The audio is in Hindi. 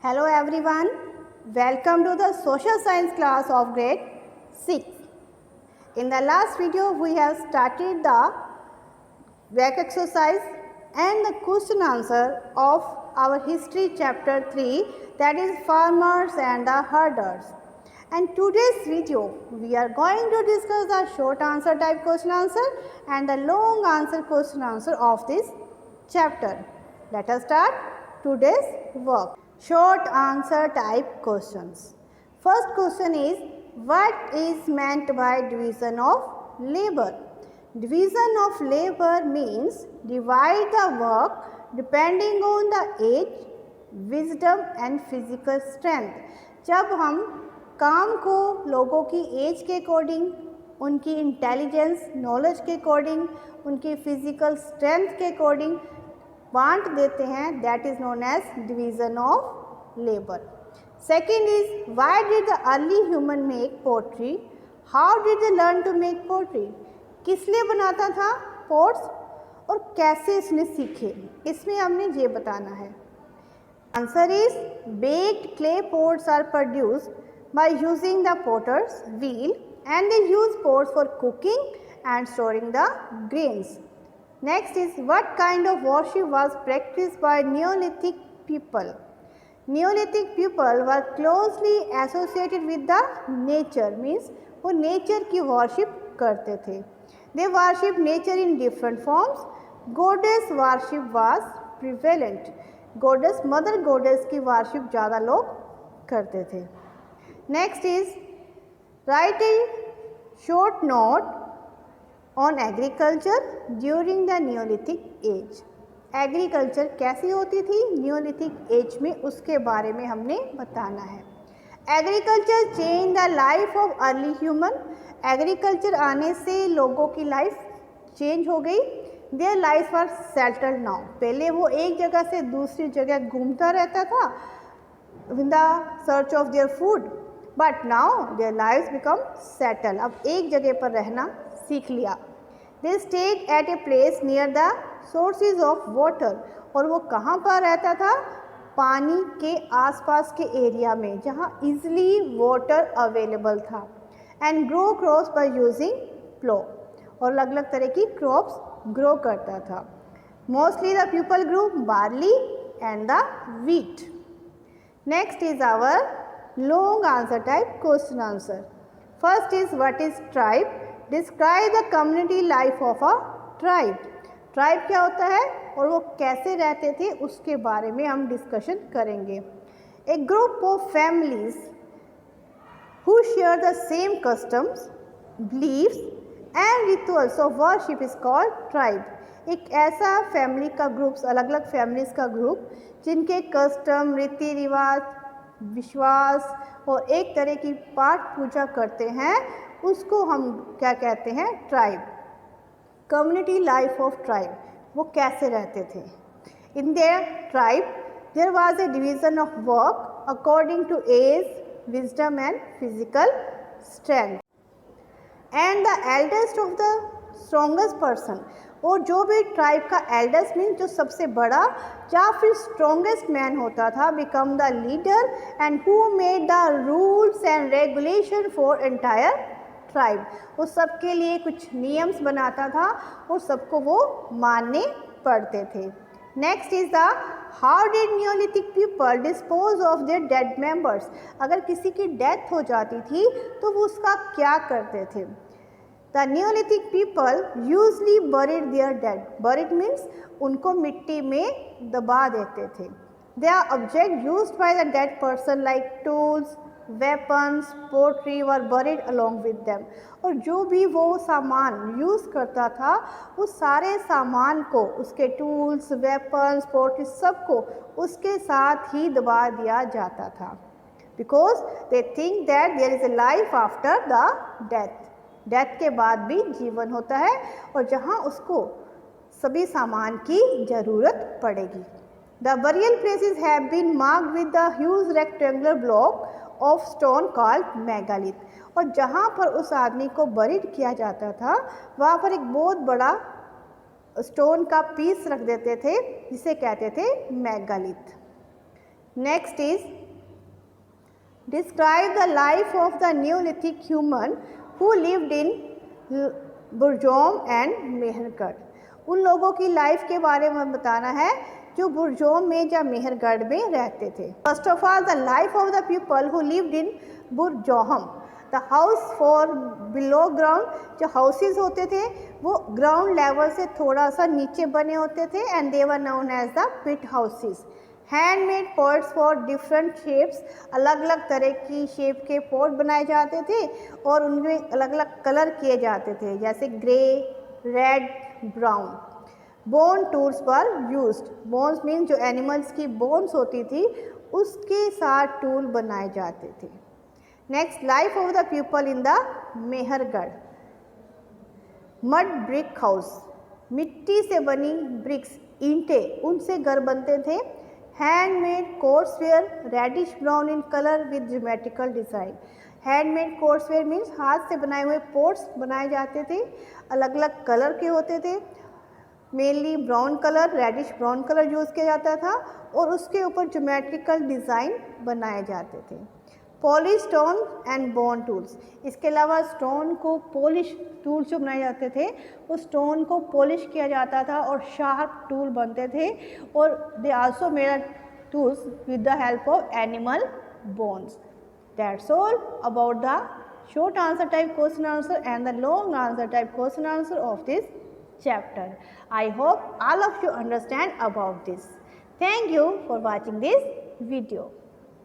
Hello everyone, welcome to the social science class of grade 6. In the last video we have started the back exercise and the question answer of our history chapter 3, that is farmers and the herders. And today's video we are going to discuss the short answer type question answer and the long answer question answer of this chapter. Let us start today's work. Short answer type questions. First question is, what is meant by division of labor? Division of labor means divide the work depending on the age, wisdom and physical strength. जब हम काम को लोगों की एज के अकॉर्डिंग, उनकी इंटेलिजेंस नॉलेज के अकॉर्डिंग, उनकी फिजिकल स्ट्रेंथ के अकॉर्डिंग बांट देते हैं, that is known as division of labour. Second is, why did the early human make pottery? How did they learn to make pottery? किस लिए बनाता था पोट्स और कैसे इसने सीखे, इसमें हमने ये बताना है. Answer is, baked clay pots are produced by using the potter's wheel and they use pots for cooking and storing the grains. Next is, what kind of worship was practiced by Neolithic people? Neolithic people were closely associated with the nature, means वो nature की worship करते थे. They worship nature in different forms. Goddess worship was prevalent. Goddess, mother goddess की worship ज़्यादा लोग करते थे. Next is, write a short note on agriculture during the Neolithic age. Agriculture कैसी होती थी न्यूलिथिक एज में, उसके बारे में हमने बताना है. Agriculture change the life of early human. Agriculture आने से लोगों की लाइफ चेंज हो गई. Their life are settled now. पहले वो एक जगह से दूसरी जगह घूमता रहता था in the search of their food, but now their lives become settle. अब एक जगह पर रहना सीख लिया. They stayed at a place near the sources of water. और वो कहाँ पर रहता था? पानी के आसपास के एरिया में जहाँ इजली वाटर अवेलेबल था. And grow crops by using plough. और अलग अलग तरह की क्रॉप्स ग्रो करता था. Mostly the people grow barley and the wheat. Next is our long answer type question answer. First is, what is tribe? Describe the community life of a tribe. Tribe क्या होता है और वो कैसे रहते थे उसके बारे में हम डिस्कशन करेंगे. A group of families who share the same customs, beliefs and rituals of worship is called tribe. एक ऐसा फैमिली का ग्रुप्स, अलग अलग फैमिलीज का ग्रुप जिनके कस्टम, रीति रिवाज, विश्वास और एक तरह की पाठ पूजा करते हैं, उसको हम क्या कहते हैं? Tribe. Community life of tribe, वो कैसे रहते थे? In their tribe there was a division of work according to age, wisdom and physical strength. And the eldest of the strongest person. और जो भी ट्राइब का एल्डेस्ट मीन जो सबसे बड़ा या फिर स्ट्रॉन्गेस्ट मैन होता था, become the leader and who made the rules and regulation for entire tribe. वो सबके लिए कुछ नियम्स बनाता था और सबको वो मानने पड़ते थे. Next is the, how did Neolithic people dispose of their dead members? अगर किसी की डेथ हो जाती थी तो वो उसका क्या करते थे? The Neolithic people usually buried their dead. Buried means उनको मिट्टी में दबा देते थे. They are objects used by the dead person like tools, weapons, pottery were buried along with them. और जो भी वो सामान यूज़ करता था, उस सारे सामान को, उसके टूल्स, वेपन्स, पोट्री, सबको उसके साथ ही दबा दिया जाता था. Because they think that there is a life after the death. Death के बाद भी जीवन होता है और जहाँ उसको सभी सामान की ज़रूरत पड़ेगी. The burial places have been marked with the huge rectangular block of stone called megalith. और जहाँ पर उस आदमी को बरीड किया जाता था वहाँ पर एक बहुत बड़ा स्टोन का पीस रख देते थे जिसे कहते थे megalith. Next is describe the life of the Neolithic human who lived in Burzahom and Mehrgarh. उन लोगों की लाइफ के बारे में बताना है जो बुरजोम में या मेहरगढ़ में रहते थे। First of all the life of the people who lived in Burzahom. The house for below ground, जो हाउसेज होते थे वो ग्राउंड लेवल से थोड़ा सा नीचे बने होते थे and they were known as the pit houses. Handmade pots for different shapes, अलग अलग तरह की शेप के पॉट बनाए जाते थे और उनमें अलग अलग कलर किए जाते थे जैसे grey, red, brown. Bone tools पर यूज्ड। बोन्स मीन जो एनिमल्स की बोन्स होती थी उसके साथ टूल बनाए जाते थे। Next, life of the people in the Mehrgarh. Mud brick house, मिट्टी से बनी ब्रिक्स, ईंटें, उनसे घर बनते थे। Handmade coarseware, reddish brown in colour with geometrical design. Handmade coarseware means हाथ से बनाए हुए पोर्ट्स बनाए जाते थे, अलग अलग कलर के होते थे। Mainly brown colour, reddish brown colour use किया जाता था और उसके ऊपर ज्योमेट्रिकल डिज़ाइन बनाए जाते थे। Polish stone and bone tools, इसके अलावा स्टोन को पॉलिश टूल्स जो बनाए जाते थे उस स्टोन को पॉलिश किया जाता था और शार्प टूल बनते थे और they also made tools with the help of animal bones. That's all about the short answer type question answer and the long answer type question answer of this chapter. I hope all of you understand about this. Thank you for watching this video.